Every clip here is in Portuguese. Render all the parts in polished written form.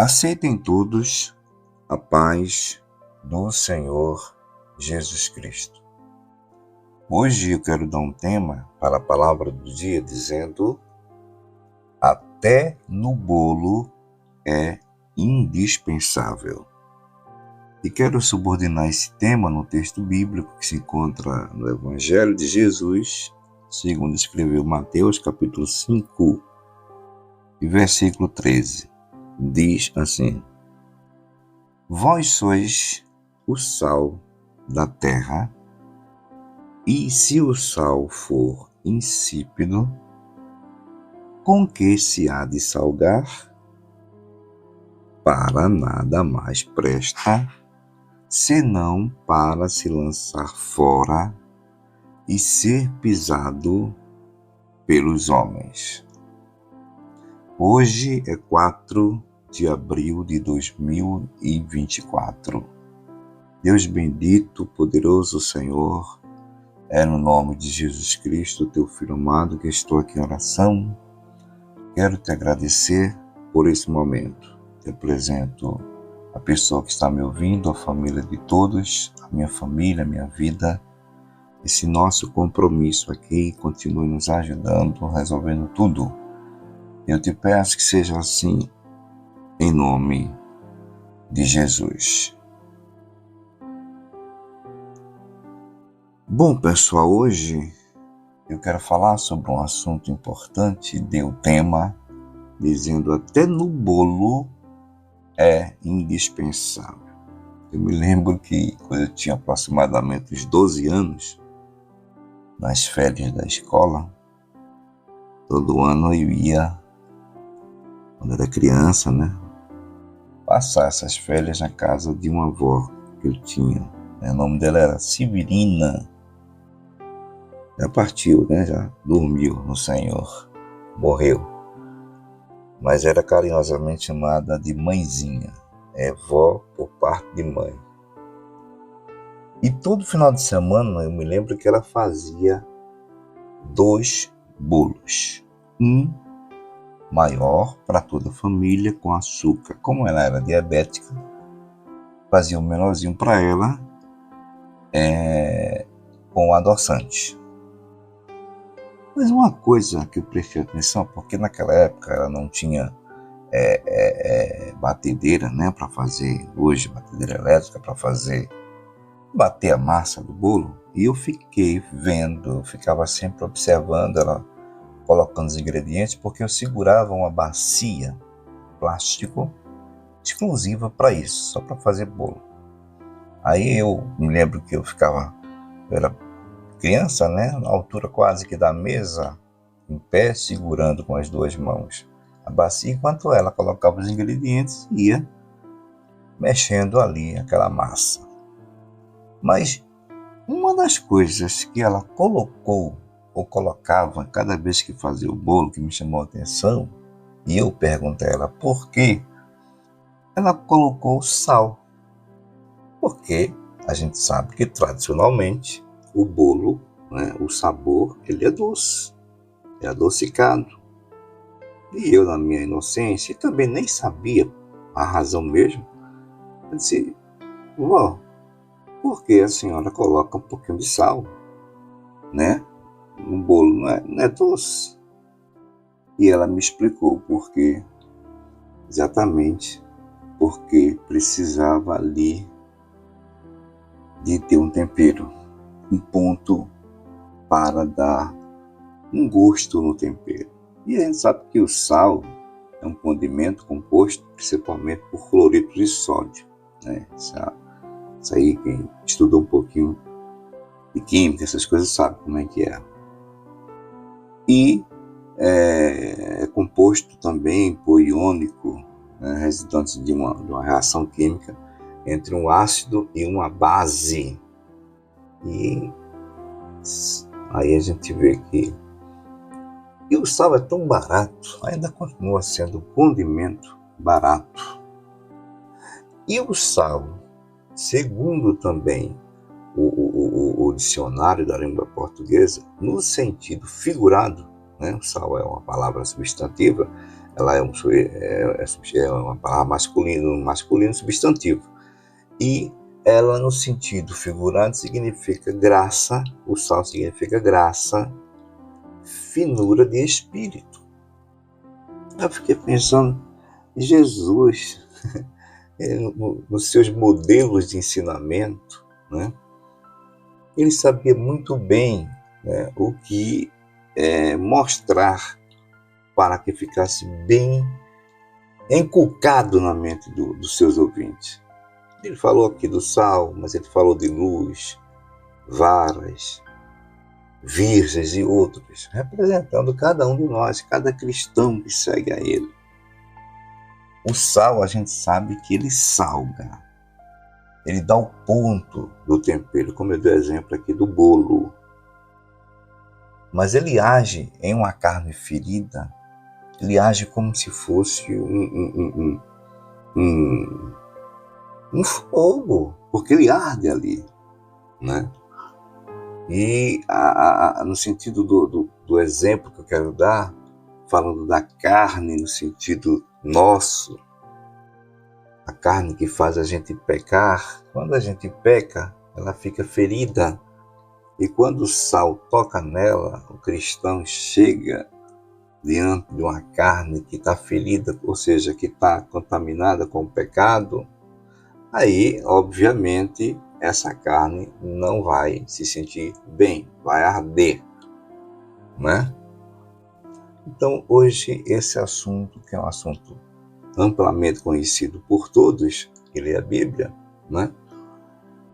Aceitem todos a paz do Senhor Jesus Cristo. Hoje eu quero dar um tema para a palavra do dia dizendo: até no bolo é indispensável. E quero subordinar esse tema no texto bíblico que se encontra no Evangelho de Jesus, segundo escreveu Mateus capítulo 5 e versículo 13. Diz assim: Vós sois o sal da terra, e se o sal for insípido, com que se há de salgar? Para nada mais presta, senão para se lançar fora e ser pisado pelos homens. Hoje é 4 de abril de 2024. Deus bendito, poderoso Senhor, é no nome de Jesus Cristo, teu Filho amado, que estou aqui em oração. Quero te agradecer por esse momento. Te apresento a pessoa que está me ouvindo, a família de todos, a minha família, a minha vida. Esse nosso compromisso aqui continue nos ajudando, resolvendo tudo. Eu te peço que seja assim, em nome de Jesus. Bom, pessoal, hoje eu quero falar sobre um assunto importante. Dei o tema dizendo até no bolo é indispensável. Eu me lembro que quando eu tinha aproximadamente uns 12 anos, nas férias da escola, todo ano eu ia, quando era criança, passar essas férias na casa de uma avó que eu tinha. O nome dela era Severina. Já partiu, já dormiu no Senhor, morreu. Mas era carinhosamente chamada de mãezinha. É vó por parte de mãe. E todo final de semana eu me lembro que ela fazia 2 bolos. Um maior para toda a família com açúcar. Como ela era diabética, fazia um menorzinho para ela com adoçante. Mas uma coisa que eu prestei atenção, porque naquela época ela não tinha batedeira, para fazer, hoje batedeira elétrica para bater a massa do bolo, e eu fiquei vendo, eu ficava sempre observando ela colocando os ingredientes, porque eu segurava uma bacia plástico exclusiva para isso, só para fazer bolo. Aí eu me lembro que eu era criança, na altura quase que da mesa, em pé, segurando com as 2 mãos a bacia, enquanto ela colocava os ingredientes e ia mexendo ali aquela massa. Mas uma das coisas que ela colocou ou colocava cada vez que fazia o bolo, que me chamou a atenção, e eu perguntei a ela por quê, ela colocou sal. Porque a gente sabe que tradicionalmente o bolo, o sabor, ele é doce, é adocicado. E eu, na minha inocência, também nem sabia a razão mesmo, eu disse: vó, por que a senhora coloca um pouquinho de sal, no bolo? Não é doce. E ela me explicou por quê. Exatamente porque precisava ali de ter um tempero, um ponto para dar um gosto no tempero. E a gente sabe que o sal é um condimento composto principalmente por cloreto de sódio. Isso aí, quem estudou um pouquinho de química, essas coisas, sabe como é que é. E é composto também por iônico, resultante de uma reação química entre um ácido e uma base. E aí a gente vê que o sal é tão barato, ainda continua sendo um condimento barato. E o sal, segundo também o dicionário da língua portuguesa, no sentido figurado, o sal é uma palavra substantiva, Ela é uma palavra masculino substantivo. E ela, no sentido figurado, significa graça, o sal significa graça, finura de espírito. Eu fiquei pensando, Jesus, nos seus modelos de ensinamento, né, ele sabia muito bem, né, o que mostrar para que ficasse bem encucado na mente dos seus ouvintes. Ele falou aqui do sal, mas ele falou de luz, varas, virgens e outros, representando cada um de nós, cada cristão que segue a ele. O sal, a gente sabe que ele salga, ele dá o ponto do tempero, como eu dei o exemplo aqui do bolo. Mas ele age em uma carne ferida, ele age como se fosse um fogo, porque ele arde ali, né? E no sentido do exemplo que eu quero dar, falando da carne no sentido nosso, a carne que faz a gente pecar, quando a gente peca, ela fica ferida. E quando o sal toca nela, o cristão chega diante de uma carne que está ferida, ou seja, que está contaminada com o pecado, aí, obviamente, essa carne não vai se sentir bem, vai arder, né? Então, hoje, esse assunto, que é um assunto amplamente conhecido por todos, que lê a Bíblia, né?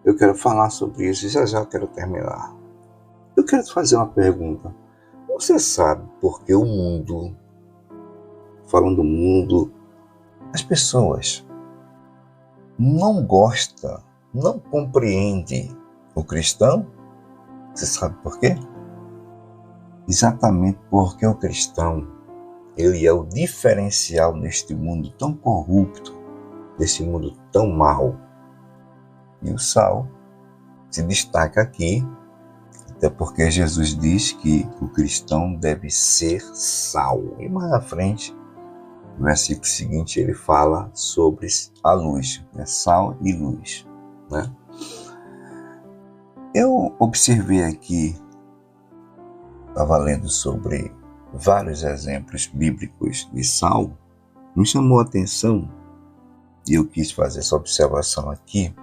Eu quero falar sobre isso e já eu quero terminar. Eu quero te fazer uma pergunta. Você sabe por que o mundo, falando do mundo, as pessoas não gostam, não compreendem o cristão? Você sabe por quê? Exatamente porque o cristão, ele é o diferencial neste mundo tão corrupto, desse mundo tão mau. E o sal se destaca aqui, até porque Jesus diz que o cristão deve ser sal. E mais à frente, no versículo seguinte, ele fala sobre a luz, né? Sal e luz, né? Eu observei aqui, estava lendo sobre vários exemplos bíblicos de sal, me chamou a atenção, e eu quis fazer essa observação aqui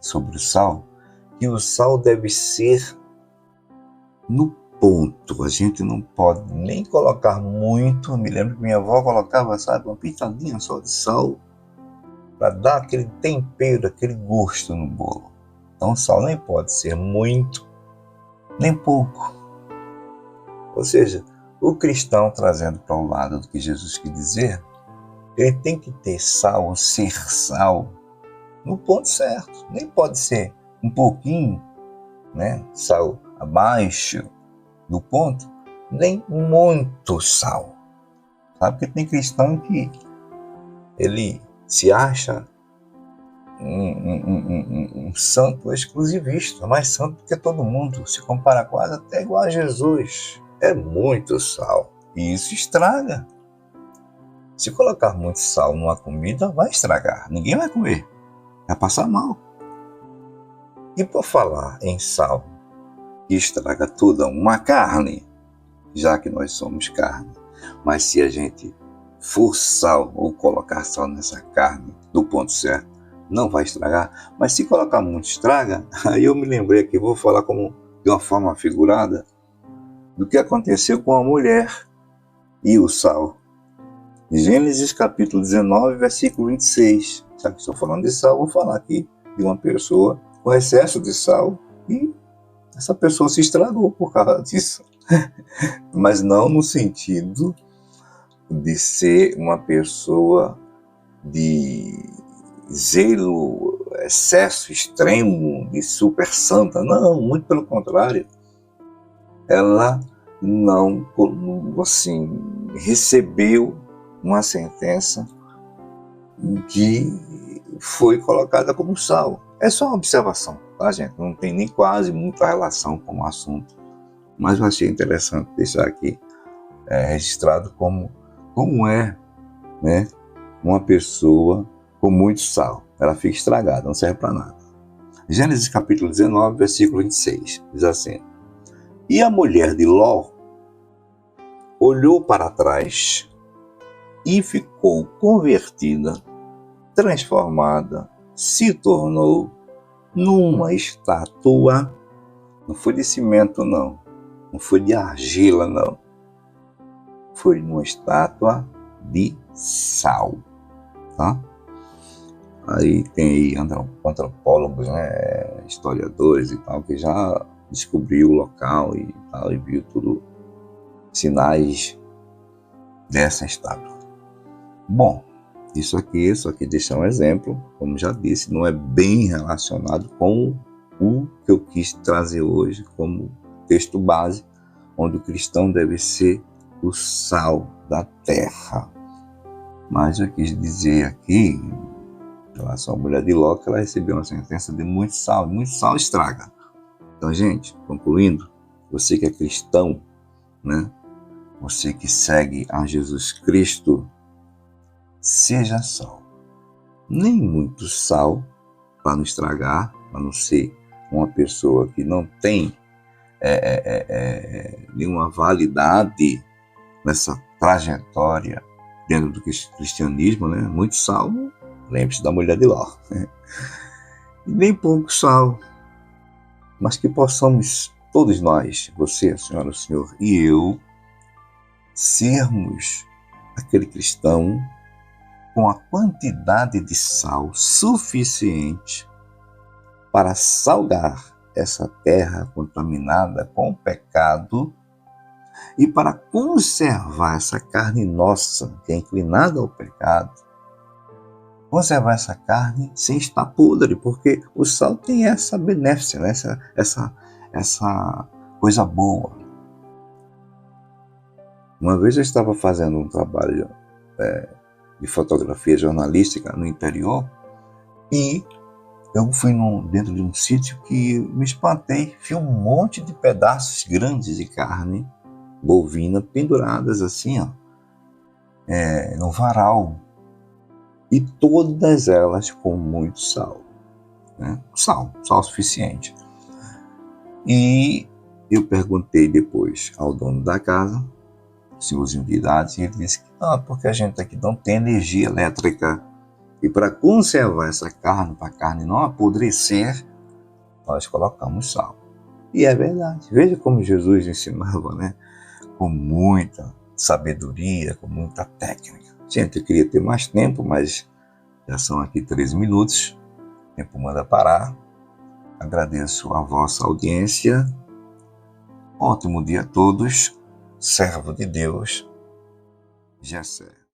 sobre o sal, que o sal deve ser no ponto. A gente não pode nem colocar muito. Me lembro que minha avó colocava, sabe, uma pitadinha só de sal para dar aquele tempero, aquele gosto no bolo. Então o sal nem pode ser muito, nem pouco. Ou seja, o cristão, trazendo para o lado do que Jesus quis dizer, ele tem que ter sal, ou ser sal, no ponto certo. Nem pode ser um pouquinho, né, sal abaixo do ponto, nem muito sal. Sabe que tem cristão que ele se acha um santo exclusivista, mais santo que todo mundo, se compara quase até igual a Jesus. É muito sal e isso estraga. Se colocar muito sal numa comida, vai estragar, ninguém vai comer, vai passar mal. E por falar em sal, que estraga toda uma carne, já que nós somos carne, mas se a gente for sal ou colocar sal nessa carne do ponto certo, não vai estragar. Mas se colocar muito estraga, aí eu me lembrei aqui, vou falar de uma forma figurada, do que aconteceu com a mulher e o sal. Gênesis capítulo 19, versículo 26. Já que estou falando de sal, vou falar aqui de uma pessoa com excesso de sal e essa pessoa se estragou por causa disso. Mas não no sentido de ser uma pessoa de zelo, excesso extremo, de super santa. Não, muito pelo contrário. Ela não, assim, recebeu uma sentença que foi colocada como sal. É só uma observação, tá, gente? Não tem nem quase muita relação com o assunto, mas eu achei interessante deixar aqui registrado como é né, uma pessoa com muito sal. Ela fica estragada, não serve para nada. Gênesis capítulo 19, versículo 26, diz assim: E a mulher de Ló olhou para trás e ficou convertida, transformada, se tornou numa estátua. Não foi de cimento, não. Não foi de argila, não. Foi numa estátua de sal. Tá? Aí tem aí antropólogos, né, historiadores e tal, que já descobriu o local e tal, e viu tudo, sinais dessa estátua. Bom, isso aqui deixa um exemplo, como já disse, não é bem relacionado com o que eu quis trazer hoje como texto base, onde o cristão deve ser o sal da terra. Mas eu quis dizer aqui, em relação à mulher de Ló, que ela recebeu uma sentença de muito sal estraga. Então, gente, concluindo, você que é cristão, né? Você que segue a Jesus Cristo, seja sal. Nem muito sal para não estragar, para não ser uma pessoa que não tem nenhuma validade nessa trajetória dentro do cristianismo, né? Muito sal, lembre-se da mulher de Ló. E nem pouco sal, mas que possamos todos nós, você, a senhora, o senhor e eu, sermos aquele cristão com a quantidade de sal suficiente para salgar essa terra contaminada com o pecado e para conservar essa carne nossa, que é inclinada ao pecado, conservar essa carne sem estar podre, porque o sal tem essa benéfica, né? essa coisa boa. Uma vez eu estava fazendo um trabalho de fotografia jornalística no interior e eu fui dentro de um sítio que me espantei, vi um monte de pedaços grandes de carne bovina penduradas assim, ó, no varal, e todas elas com muito sal, né? Sal suficiente. E eu perguntei depois ao dono da casa, senhorzinho de idade, e ele disse que porque a gente aqui não tem energia elétrica e para conservar essa carne, para a carne não apodrecer, nós colocamos sal. E é verdade. Veja como Jesus ensinava, né? Com muita sabedoria, com muita técnica. Gente, eu queria ter mais tempo, mas já são aqui 13 minutos. O tempo manda parar. Agradeço a vossa audiência. Ótimo dia a todos. Servo de Deus, Gessé.